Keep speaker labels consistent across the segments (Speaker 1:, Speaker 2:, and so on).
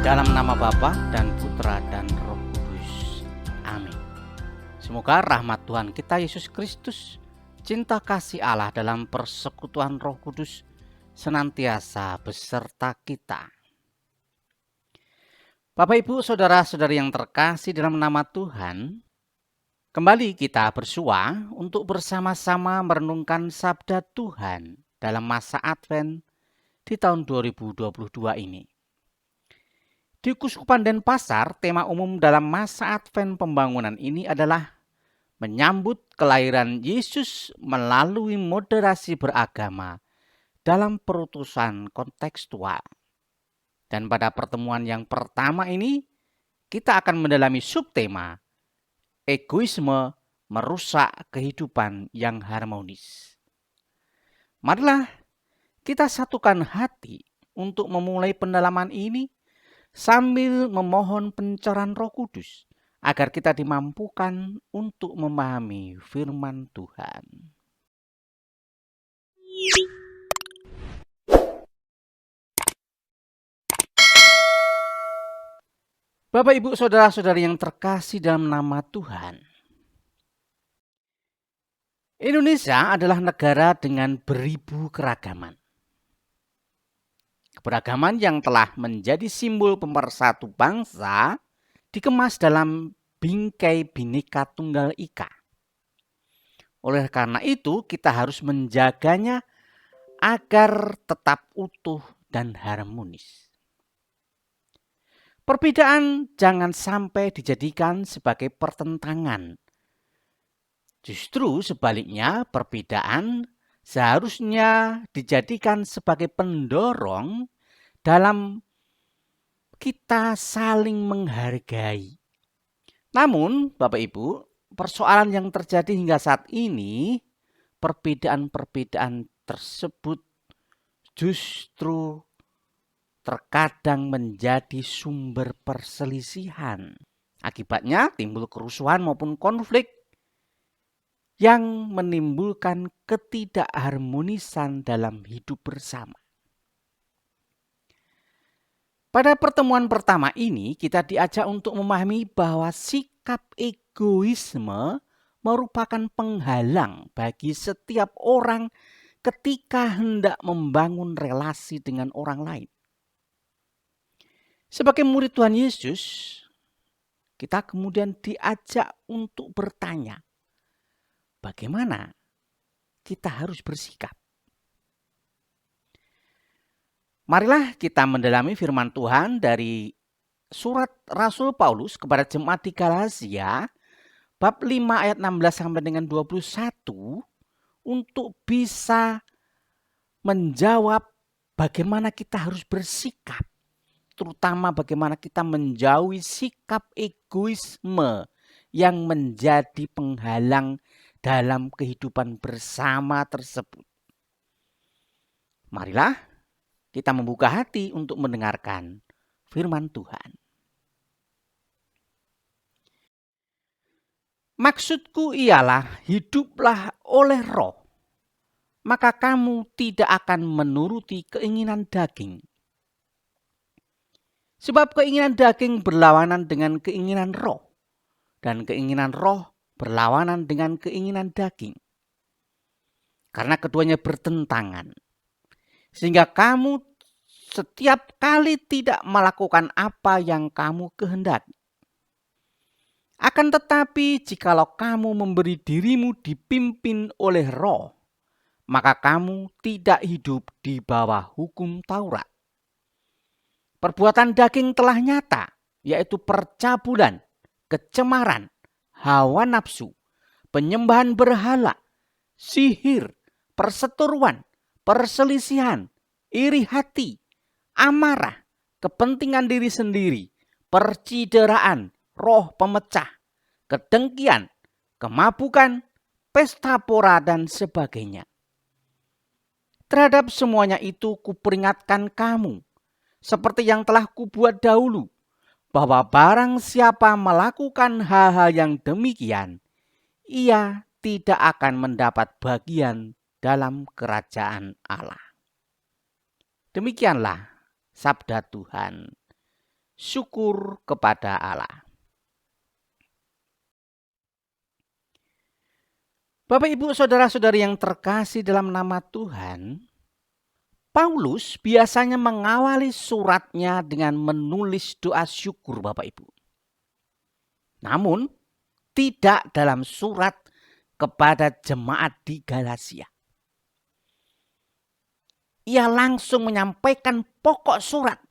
Speaker 1: Dalam nama Bapa dan Putra dan Roh Kudus. Amin. Semoga rahmat Tuhan kita Yesus Kristus, cinta kasih Allah dalam persekutuan Roh Kudus senantiasa beserta kita. Bapak Ibu saudara-saudari yang terkasih dalam nama Tuhan, kembali kita bersua untuk bersama-sama merenungkan sabda Tuhan dalam masa Advent di tahun 2022 ini. Di Keuskupan Denpasar, tema umum dalam masa Advent pembangunan ini adalah menyambut kelahiran Yesus melalui moderasi beragama dalam perutusan kontekstual. Dan pada pertemuan yang pertama ini, kita akan mendalami subtema egoisme merusak kehidupan yang harmonis. Marilah kita satukan hati untuk memulai pendalaman ini sambil memohon pencerahan Roh Kudus agar kita dimampukan untuk memahami firman Tuhan. Bapak, Ibu, saudara-saudari yang terkasih dalam nama Tuhan, Indonesia adalah negara dengan beribu keragaman. Keberagaman yang telah menjadi simbol pemersatu bangsa dikemas dalam bingkai Bhinneka Tunggal Ika. Oleh karena itu, kita harus menjaganya agar tetap utuh dan harmonis. Perbedaan jangan sampai dijadikan sebagai pertentangan. Justru sebaliknya, perbedaan seharusnya dijadikan sebagai pendorong dalam kita saling menghargai. Namun, Bapak Ibu, persoalan yang terjadi hingga saat ini, perbedaan-perbedaan tersebut justru terkadang menjadi sumber perselisihan. Akibatnya timbul kerusuhan maupun konflik yang menimbulkan ketidakharmonisan dalam hidup bersama. Pada pertemuan pertama ini kita diajak untuk memahami bahwa sikap egoisme merupakan penghalang bagi setiap orang ketika hendak membangun relasi dengan orang lain. Sebagai murid Tuhan Yesus, kita kemudian diajak untuk bertanya, bagaimana kita harus bersikap? Marilah kita mendalami firman Tuhan dari surat Rasul Paulus kepada jemaat di Galatia, bab 5 ayat 16 sampai dengan 21, untuk bisa menjawab bagaimana kita harus bersikap. Terutama bagaimana kita menjauhi sikap egoisme yang menjadi penghalang dalam kehidupan bersama tersebut. Marilah kita membuka hati untuk mendengarkan firman Tuhan. Maksudku ialah hiduplah oleh Roh, maka kamu tidak akan menuruti keinginan daging. Sebab keinginan daging berlawanan dengan keinginan roh, dan keinginan roh berlawanan dengan keinginan daging. Karena keduanya bertentangan. Sehingga kamu setiap kali tidak melakukan apa yang kamu kehendaki. Akan tetapi jikalau kamu memberi dirimu dipimpin oleh roh, maka kamu tidak hidup di bawah hukum Taurat. Perbuatan daging telah nyata, yaitu percabulan, kecemaran, hawa nafsu, penyembahan berhala, sihir, perseteruan, perselisihan, iri hati, amarah, kepentingan diri sendiri, percideraan, roh pemecah, kedengkian, kemabukan, pesta pora, dan sebagainya. Terhadap semuanya itu kuperingatkan kamu, seperti yang telah kubuat dahulu, bahwa barang siapa melakukan hal-hal yang demikian, ia tidak akan mendapat bagian dalam kerajaan Allah. Demikianlah sabda Tuhan. syukur kepada Allah. Bapak, Ibu, saudara-saudari yang terkasih dalam nama Tuhan, Paulus biasanya mengawali suratnya dengan menulis doa syukur, Bapak Ibu. Namun, tidak dalam surat kepada jemaat di Galatia. Ia langsung menyampaikan pokok surat,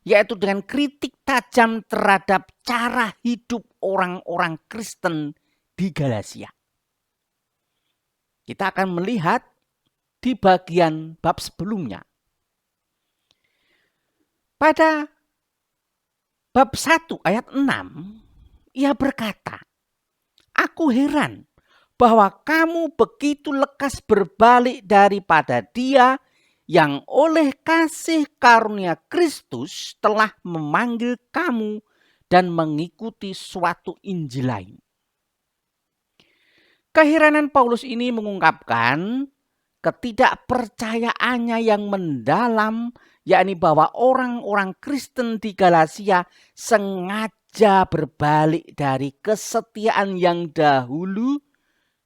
Speaker 1: yaitu dengan kritik tajam terhadap cara hidup orang-orang Kristen di Galatia. Kita akan melihat di bagian bab sebelumnya. Pada bab 1 ayat 6, ia berkata, "Aku heran bahwa kamu begitu lekas berbalik daripada Dia yang oleh kasih karunia Kristus telah memanggil kamu dan mengikuti suatu Injil lain." Keheranan Paulus ini mengungkapkan ketidakpercayaannya yang mendalam, yakni bahwa orang-orang Kristen di Galatia sengaja berbalik dari kesetiaan yang dahulu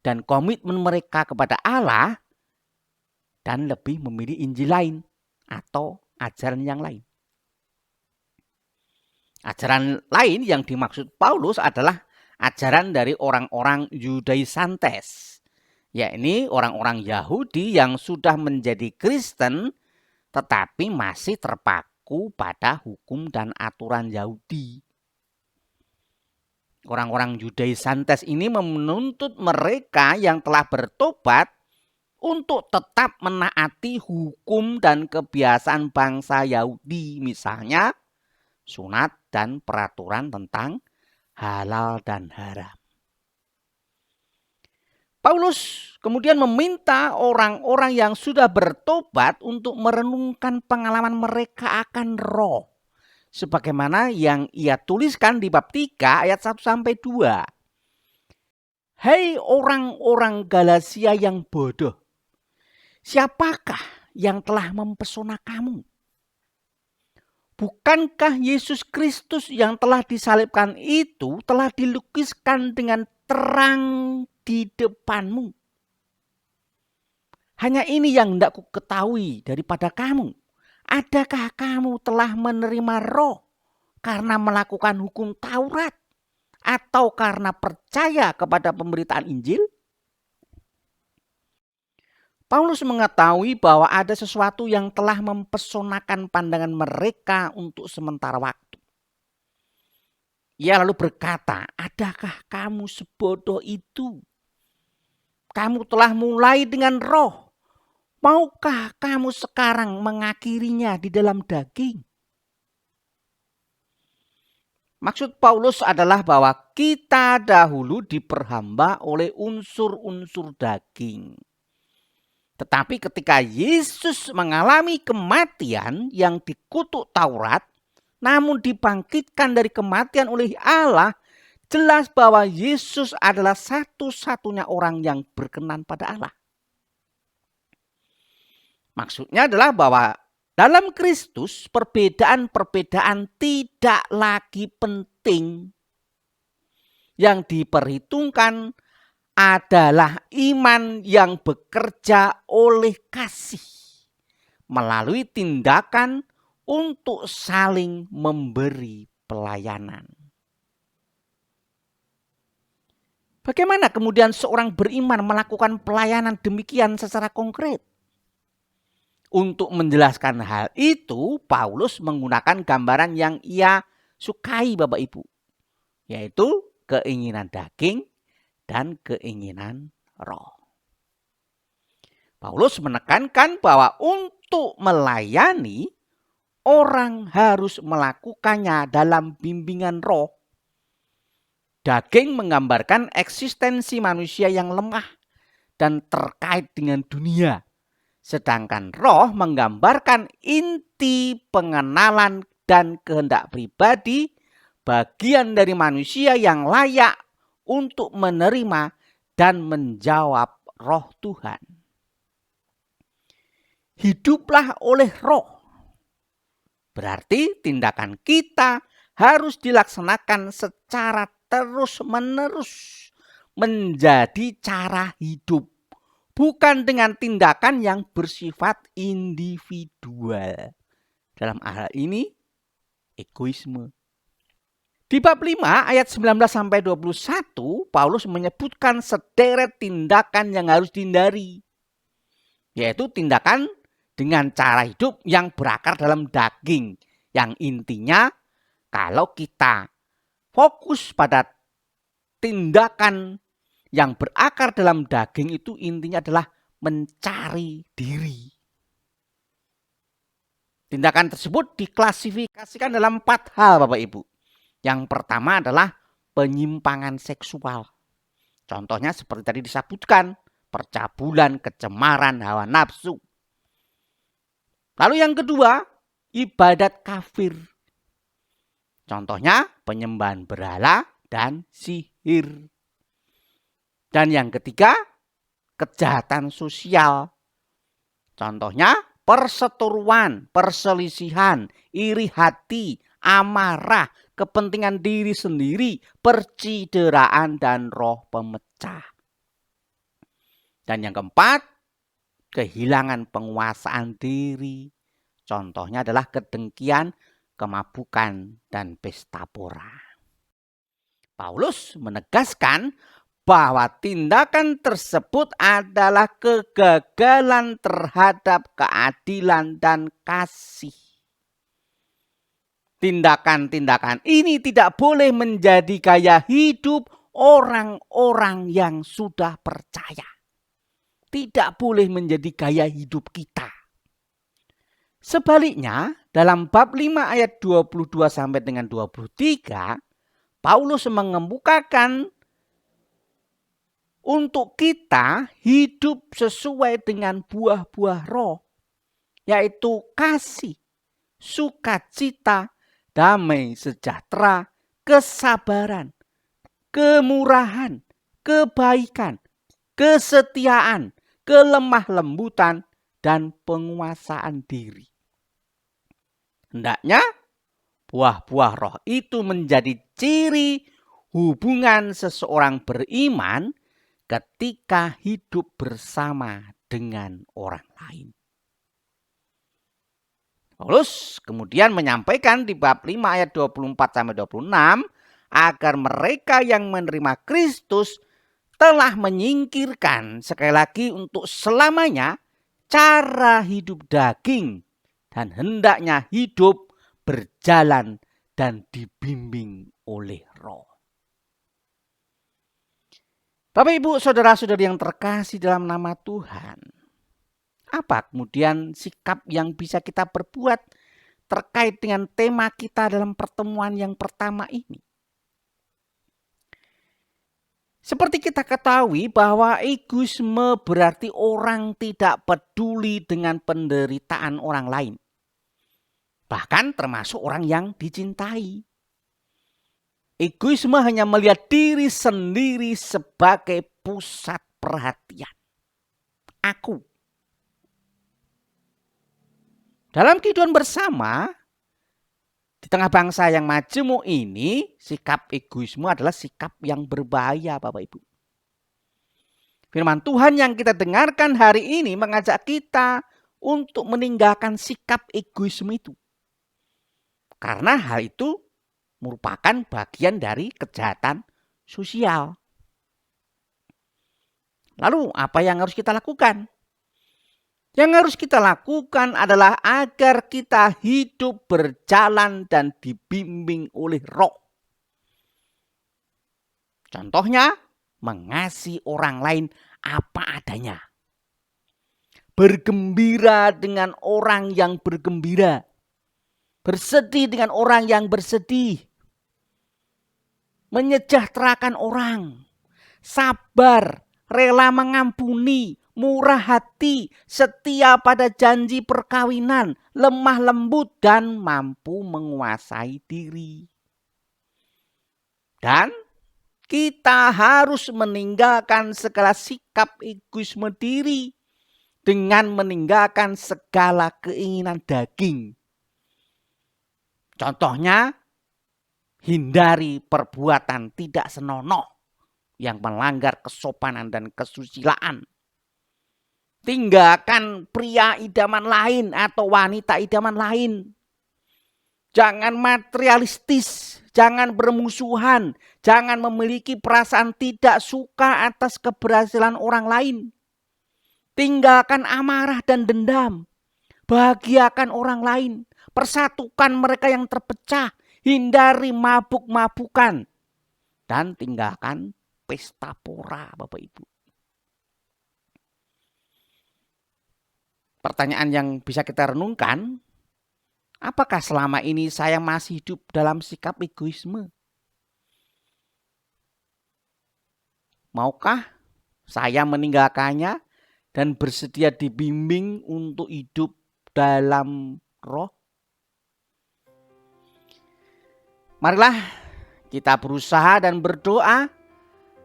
Speaker 1: dan komitmen mereka kepada Allah dan lebih memilih Injil lain atau ajaran yang lain. Ajaran lain yang dimaksud Paulus adalah ajaran dari orang-orang Yudaisantes, yakni orang-orang Yahudi yang sudah menjadi Kristen tetapi masih terpaku pada hukum dan aturan Yahudi. Orang-orang Yudaisantes ini menuntut mereka yang telah bertobat untuk tetap menaati hukum dan kebiasaan bangsa Yahudi, misalnya sunat dan peraturan tentang halal dan haram. Paulus kemudian meminta orang-orang yang sudah bertobat untuk merenungkan pengalaman mereka akan roh, sebagaimana yang ia tuliskan di bab 3 ayat 1-2. "Hei orang-orang Galatia yang bodoh, siapakah yang telah mempesona kamu? Bukankah Yesus Kristus yang telah disalibkan itu telah dilukiskan dengan terang di depanmu? Hanya ini yang hendak ku ketahui daripada kamu. Adakah kamu telah menerima roh karena melakukan hukum Taurat atau karena percaya kepada pemberitaan Injil?" Paulus mengetahui bahwa ada sesuatu yang telah mempesonakan pandangan mereka untuk sementara waktu. Ia lalu berkata, "Adakah kamu sebodoh itu? Kamu telah mulai dengan roh. Maukah kamu sekarang mengakhirinya di dalam daging?" Maksud Paulus adalah bahwa kita dahulu diperhamba oleh unsur-unsur daging. Tetapi ketika Yesus mengalami kematian yang dikutuk Taurat, namun dibangkitkan dari kematian oleh Allah, jelas bahwa Yesus adalah satu-satunya orang yang berkenan pada Allah. Maksudnya adalah bahwa dalam Kristus perbedaan-perbedaan tidak lagi penting. Yang diperhitungkan adalah iman yang bekerja oleh kasih melalui tindakan untuk saling memberi pelayanan. Bagaimana kemudian seorang beriman melakukan pelayanan demikian secara konkret? Untuk menjelaskan hal itu, Paulus menggunakan gambaran yang ia sukai, Bapak Ibu, yaitu keinginan daging dan keinginan roh. Paulus menekankan bahwa untuk melayani, orang harus melakukannya dalam bimbingan roh. Daging menggambarkan eksistensi manusia yang lemah dan terkait dengan dunia. Sedangkan roh menggambarkan inti pengenalan dan kehendak pribadi bagian dari manusia yang layak untuk menerima dan menjawab roh Tuhan. Hiduplah oleh roh. Berarti tindakan kita harus dilaksanakan secara terus-menerus menjadi cara hidup, bukan dengan tindakan yang bersifat individual. Dalam hal ini, egoisme. Di bab 5 ayat 19 sampai 21, Paulus menyebutkan sederet tindakan yang harus dihindari, yaitu tindakan dengan cara hidup yang berakar dalam daging, yang intinya kalau kita fokus pada tindakan yang berakar dalam daging itu intinya adalah mencari diri. Tindakan tersebut diklasifikasikan dalam 4 hal, Bapak Ibu. Yang pertama adalah penyimpangan seksual. Contohnya seperti tadi disebutkan, percabulan, kecemaran, hawa nafsu. Lalu yang kedua, ibadat kafir. Contohnya penyembahan berhala dan sihir. Dan yang ketiga, kejahatan sosial. Contohnya perseteruan, perselisihan, iri hati, amarah, kepentingan diri sendiri, percideraan, dan roh pemecah. Dan yang keempat, kehilangan penguasaan diri. Contohnya adalah kedengkian, kemabukan, dan pesta pora. Paulus menegaskan bahwa tindakan tersebut adalah kegagalan terhadap keadilan dan kasih. Tindakan-tindakan ini tidak boleh menjadi gaya hidup orang-orang yang sudah percaya. Tidak boleh menjadi gaya hidup kita. Sebaliknya, dalam bab 5 ayat 22 sampai dengan 23, Paulus mengemukakan untuk kita hidup sesuai dengan buah-buah roh, yaitu kasih, sukacita, damai sejahtera, kesabaran, kemurahan, kebaikan, kesetiaan, kelemah lembutan, dan penguasaan diri. Hendaknya buah-buah roh itu menjadi ciri hubungan seseorang beriman ketika hidup bersama dengan orang lain. Paulus kemudian menyampaikan di bab 5 ayat 24-26 agar mereka yang menerima Kristus telah menyingkirkan sekali lagi untuk selamanya cara hidup daging dan hendaknya hidup berjalan dan dibimbing oleh roh. Bapak Ibu saudara-saudari yang terkasih dalam nama Tuhan, apa kemudian sikap yang bisa kita perbuat terkait dengan tema kita dalam pertemuan yang pertama ini? Seperti kita ketahui bahwa egoisme berarti orang tidak peduli dengan penderitaan orang lain. Bahkan termasuk orang yang dicintai. Egoisme hanya melihat diri sendiri sebagai pusat perhatian. Aku. Dalam kehidupan bersama, di tengah bangsa yang majemuk ini, sikap egoisme adalah sikap yang berbahaya, Bapak Ibu. Firman Tuhan yang kita dengarkan hari ini mengajak kita untuk meninggalkan sikap egoisme itu. Karena hal itu merupakan bagian dari kejahatan sosial. Lalu apa yang harus kita lakukan? Yang harus kita lakukan adalah agar kita hidup berjalan dan dibimbing oleh roh. Contohnya, mengasihi orang lain apa adanya. Bergembira dengan orang yang bergembira. Bersedih dengan orang yang bersedih. Menyejahterakan orang. Sabar, rela mengampuni, murah hati, setia pada janji perkawinan, lemah lembut, dan mampu menguasai diri. Dan kita harus meninggalkan segala sikap egoisme diri dengan meninggalkan segala keinginan daging. Contohnya, hindari perbuatan tidak senonoh yang melanggar kesopanan dan kesusilaan. Tinggalkan pria idaman lain atau wanita idaman lain. Jangan materialistis, jangan bermusuhan, jangan memiliki perasaan tidak suka atas keberhasilan orang lain. Tinggalkan amarah dan dendam. Bahagiakan orang lain, persatukan mereka yang terpecah, hindari mabuk-mabukan, dan tinggalkan pesta pora, Bapak Ibu. Pertanyaan yang bisa kita renungkan, apakah selama ini saya masih hidup dalam sikap egoisme? Maukah saya meninggalkannya dan bersedia dibimbing untuk hidup dalam roh? Marilah kita berusaha dan berdoa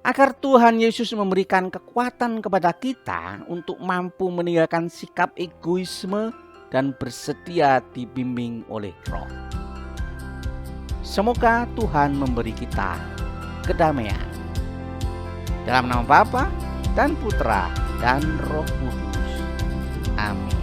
Speaker 1: agar Tuhan Yesus memberikan kekuatan kepada kita untuk mampu meninggalkan sikap egoisme dan bersedia dibimbing oleh roh. Semoga Tuhan memberi kita kedamaian. Dalam nama Bapa dan Putra dan Roh Kudus. Amin.